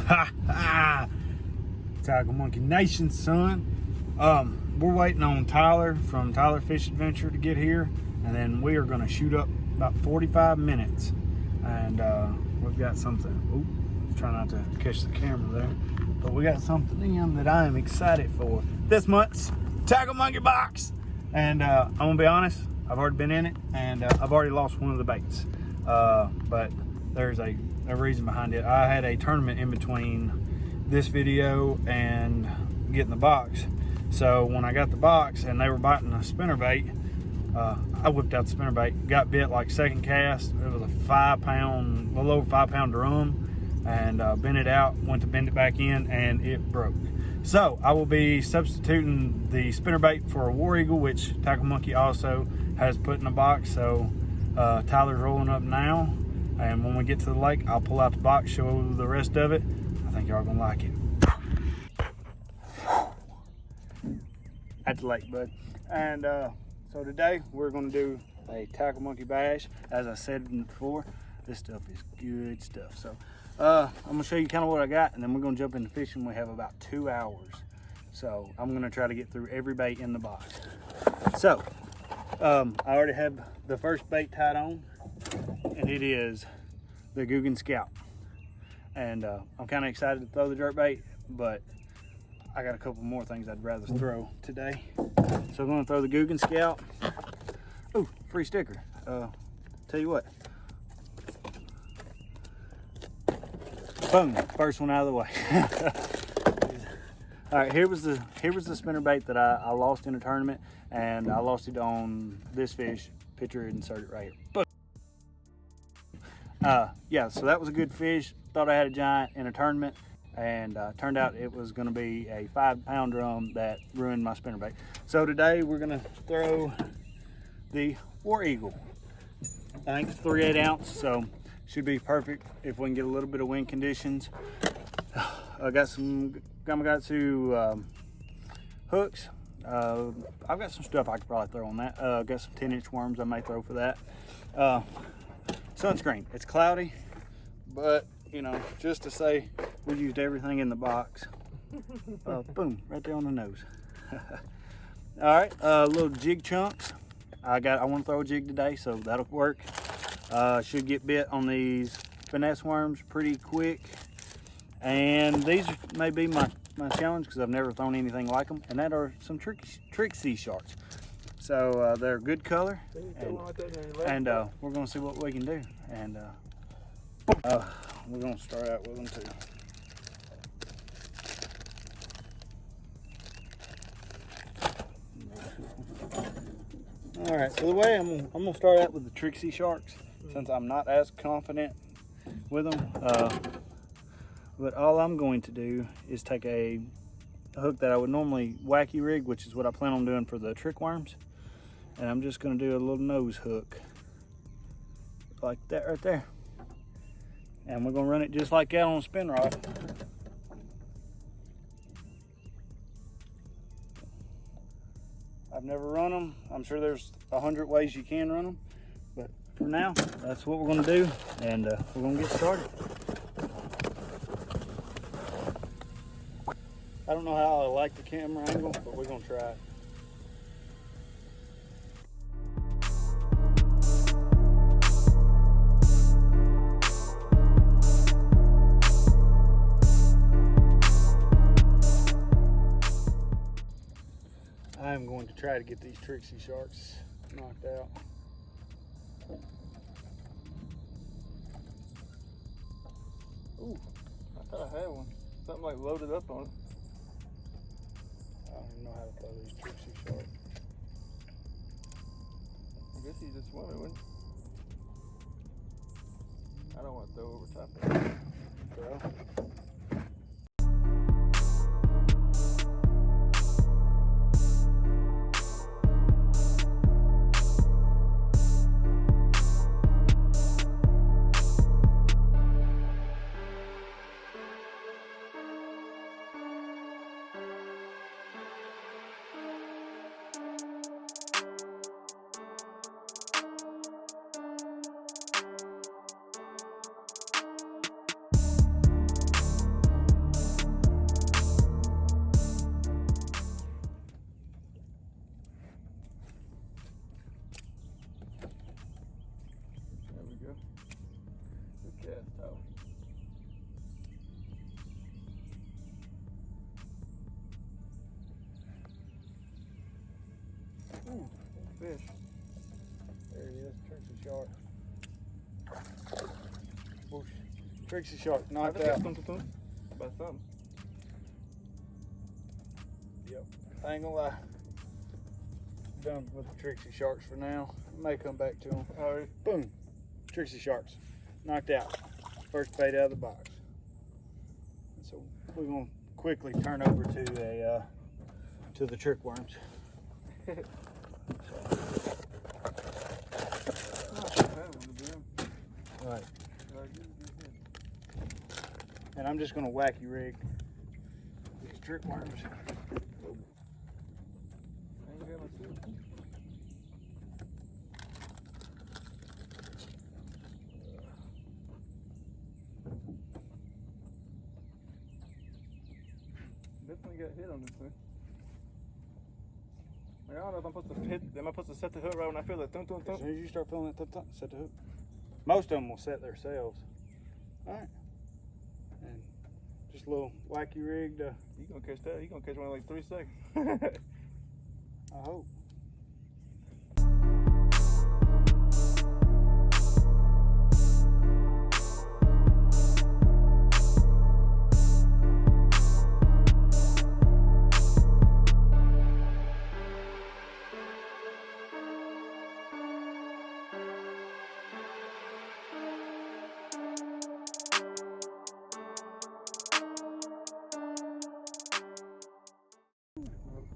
Ha ha! Tackle Monkey Nation, son. We're waiting on Tyler from Tyler Fish Adventure to get here, and then we are going to shoot up about 45 minutes. And we've got something. Ooh, try not to catch the camera there, but we got something in that I am excited for. This month's Tackle Monkey box. And I'm gonna be honest, I've already been in it, and I've already lost one of the baits. But there's a reason behind it. I had a tournament in between this video and getting the box. So when I got the box and they were biting a spinnerbait, I whipped out the spinnerbait, got bit like second cast. It was a 5 pound, a little over 5 pound drum, and bent it out, went to bend it back in, and it broke. So I will be substituting the spinnerbait for a War Eagle, which Tackle Monkey also has put in a box. So Tyler's rolling up now, and when we get to the lake, I'll pull out the box, show the rest of it. I think y'all gonna like it. At the lake, bud. And so today we're gonna do a Tackle Monkey bash. As I said before, this stuff is good stuff. So I'm gonna show you kind of what I got, and then we're gonna jump into fishing. We have about 2 hours. So I'm gonna try to get through every bait in the box. So I already have the first bait tied on, and it is the Googan Scout. And I'm kind of excited to throw the jerk bait, but I got a couple more things I'd rather throw today. So I'm gonna throw the Googan Scout. Ooh, free sticker. Tell you what. Boom, first one out of the way. All right, here was the spinnerbait that I lost in a tournament, and I lost it on this fish. Picture inserted right here. Boom. Yeah, so that was a good fish. Thought I had a giant in a tournament, and turned out it was going to be a 5 pound drum that ruined my spinnerbait. So today we're going to throw the War Eagle. I think it's 3/8 ounce, so should be perfect if we can get a little bit of wind conditions. I got some Gamakatsu hooks. I've got some stuff I could probably throw on that. Got some 10-inch worms I may throw for that. Sunscreen. It's cloudy, but you know, just to say we used everything in the box. Boom, right there on the nose. All right, little jig chunks. I want to throw a jig today, so that'll work. Should get bit on these finesse worms pretty quick. And these may be my challenge because I've never thrown anything like them. And that are some trick sea sharks. So they're good color. And we're going to see what we can do. And we're going to start out with them too. All right, so the way I'm gonna start out with the trick sea sharks, since I'm not as confident with them. But all I'm going to do is take a hook that I would normally wacky rig, which is what I plan on doing for the trick worms, and I'm just gonna do a little nose hook like that right there, and we're gonna run it just like that on a spin rod. I've never run them. I'm sure there's 100 ways you can run them, but for now, that's what we're gonna do, and we're gonna get started. I don't know how I like the camera angle, but we're gonna try it. I am going to try to get these trick sea sharks knocked out. Ooh, I thought I had one. Something like loaded up on it. I don't even know how to throw these trick sea sharks. I guess he's just swimming, wouldn't he? I don't want to throw over top of it. Throw. Ooh, fish. There he is, Trixie shark. Whoosh. Trixie shark, knocked out. About something. Yep. I ain't gonna lie. Done with the Trixie sharks for now. May come back to them. All right. Boom. Trixie sharks. Knocked out. First bait out of the box. So we're gonna quickly turn over to the trick worms. Right. And I'm just gonna wacky rig these trick worms. Definitely got hit on this thing. Like, I don't know if I'm supposed to hit. Am I supposed to set the hook right when I feel it? Thump, thump, As thump? soon as you start feeling that thump, thump, set the hook. Most of them will set themselves. All right. And just a little wacky rigged. You gonna catch that? You gonna catch one in like 3 seconds. I hope.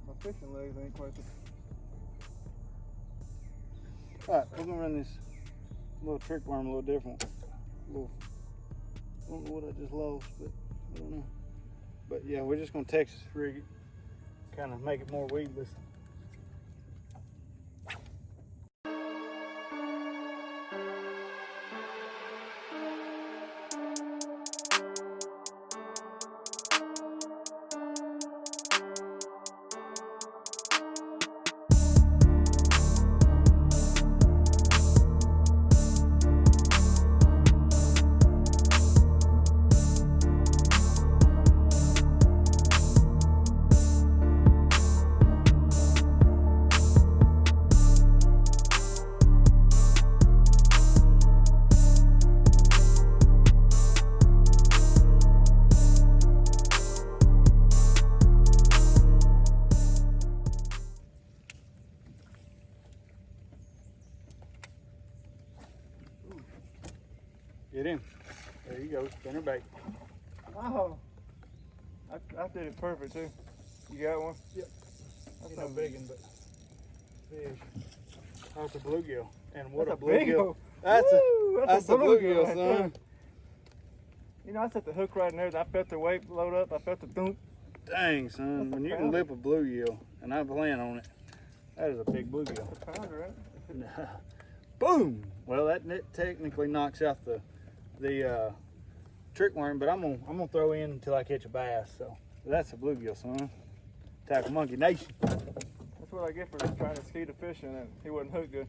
My fishing legs ain't quite the... Alright, we're gonna run this little trick worm a little different. I don't know what I just lost, but I don't know. But yeah, we're just gonna Texas rig it. Kind of make it more weedless. Get in. There you go, spinner bait. Oh, I did it perfect too. You got one? Yep. That's No not big one, but fish. That's a bluegill. And what That's a a big bluegill. one. That's Woo, a bluegill, right son. there. You know, I set the hook right in there. I felt the weight load up. I felt the thump. Dang, son. When you can lip a bluegill, and I plan on it, that is a big bluegill. That's a pounder, right? Boom! Well, that technically knocks out the trick worm, but I'm gonna throw in until I catch a bass. So that's a bluegill, son. Tackle Monkey Nation. That's what I get for trying to ski the fishing, and he wasn't hooked good.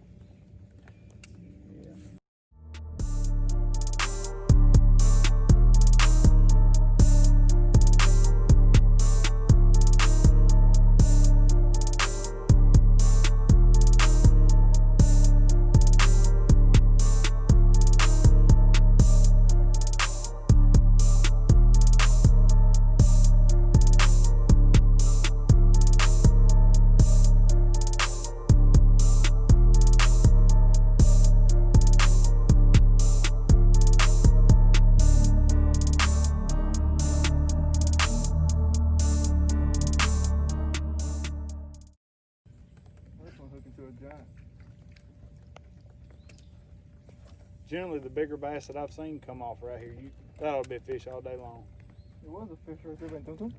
Generally, the bigger bass that I've seen come off right here, that'll be a fish all day long. It was a fish right there, but dum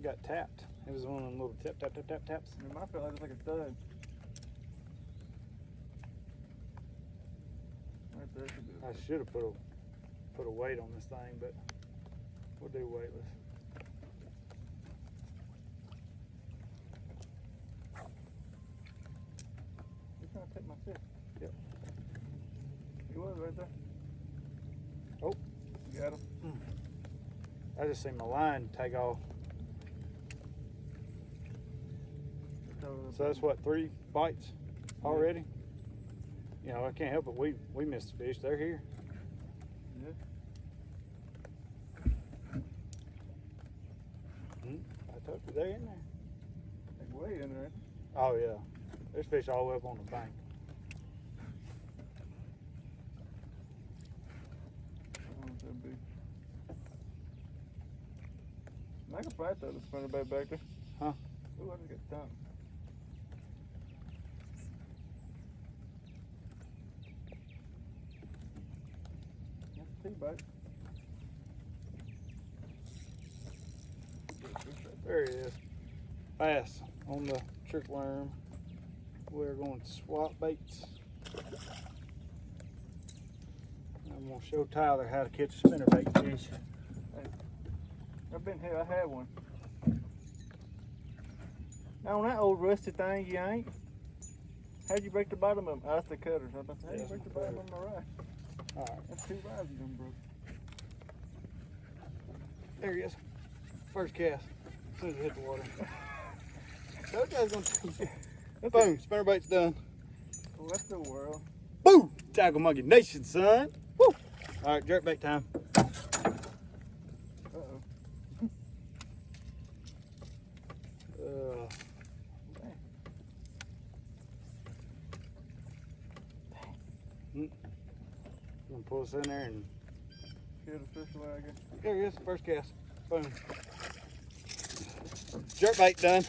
Got tapped. It was one of them little tap, tap, tap, tap, taps. I mean, mine felt like it's like a thud. Right there should be. I should have put a weight on this thing, but we'll do weightless. You're trying to take my fish. Yep. He was right there. Oh. You got him? I just seen my line take off. So that's what, 3 bites already? You know, I can't help it. We missed the fish. They're here. Yeah. I told you they're in there. They're way in there. Oh yeah, there's fish all the way up on the bank. I can probably throw the spinnerbait back there. Huh? Ooh, I just got tongue. That's a bite. There he is. Bass on the trick worm. We're going to swap baits. I'm going to show Tyler how to catch a spinnerbait fish. I've been here, I had one. Now on that old rusty thing, you ain't. How'd you break the bottom of them? Oh, that's the cutters. How'd you break the bottom of my rod? Alright. That's 2 rods you done broke. There he is. First cast. As soon as it hit the water. That guy's gonna boom, spinnerbait's done. Oh, that's the world. Boom! Tackle Monkey Nation, son. Woo! Alright, jerkbait time. I'm gonna pull this in there and get a fish away, I guess. There he is, first cast. Boom. Jerkbait done.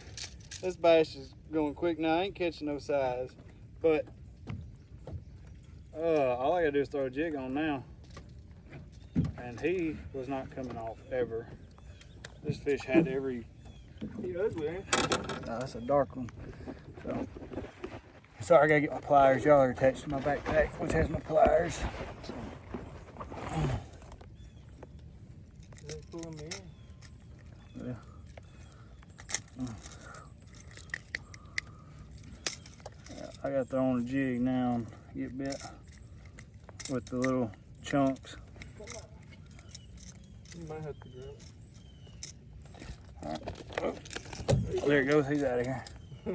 This bass is going quick now. I ain't catching no size, but all I gotta do is throw a jig on now. And he was not coming off ever. This fish had every. He ugly, ain't he? No, that's a dark one. So, sorry, I gotta get my pliers. Y'all are attached to my backpack, which has my pliers. They're pulling me in. Yeah. I got to throw on a jig now and get bit with the little chunks. You might have to grab it. All right. Oh, there it goes. He's out of here. All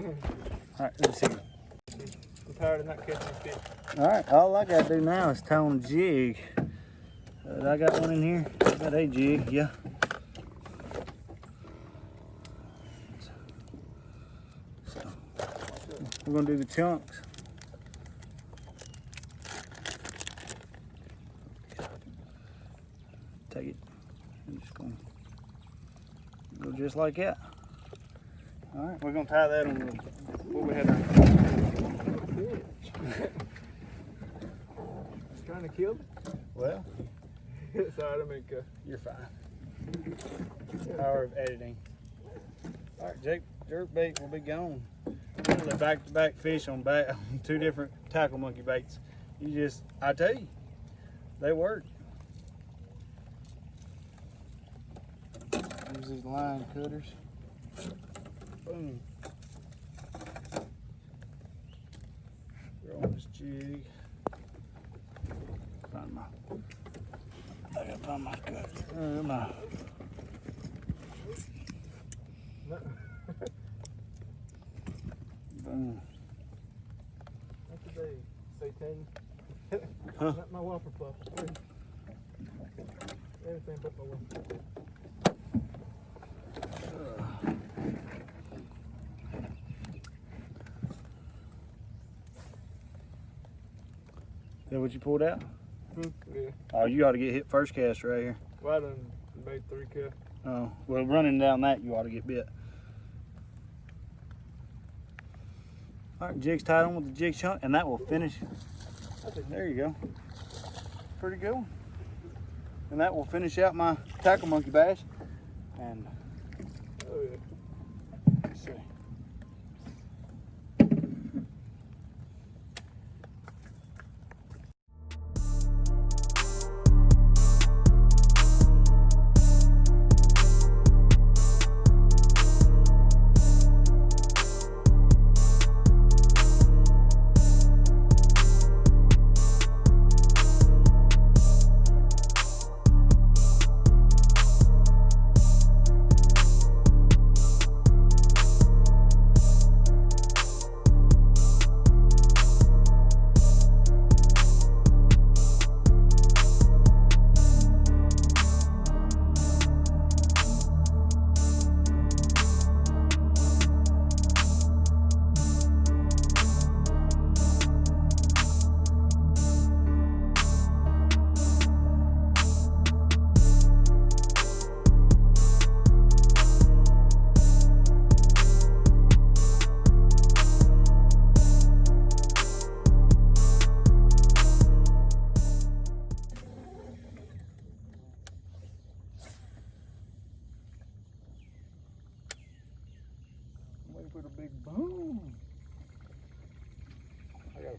right, let's see. I'm tired of not catching fish. All right, all I got to do now is tie on a jig. I got one in here. I got a jig, yeah. So, we're going to do the chunks. Take it. I'm just going to go just like that. All right, we're going to tie that on the, what we had on. It's trying to kill me. Well, Sorry, I mean, you're fine. Power of editing. All right, jerkbait will be gone. Literally back-to-back fish on 2 different tackle monkey baits. I tell you, they work. Use these line cutters. Boom. Throw on this jig. I gotta find my cutter. My. Boom. Not today, Satan. Huh? Not my whopper puff. Everything but my whopper. Is that what you pulled out? Yeah. Oh, you ought to get hit first cast right here. Well, I done made 3 casts. Oh, well, running down that, you ought to get bit. All right, jig's tied on with the jig chunk, and that will finish. There you go. Pretty good one. And that will finish out my tackle monkey bass. And Oh, yeah. let's see.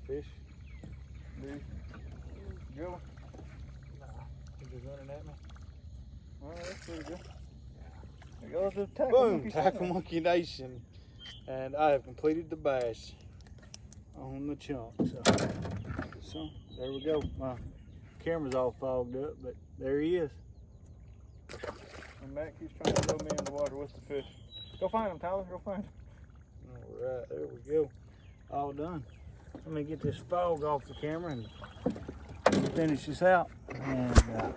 fish. Dude. Good one. Nah, he's just running at me. All right, that's pretty good. There goes the Boom, Tackle Monkey Nation. And I have completed the bash on the chunk. So there we go. My camera's all fogged up, but there he is. And Matt keeps trying to throw me in the water with the fish. Go find him, Tyler. Go find him. All right, there we go. All done. Let me get this fog off the camera and finish this out. And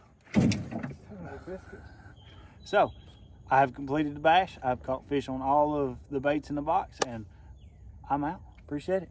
so I have completed the bash. I've caught fish on all of the baits in the box, and I'm out. Appreciate it.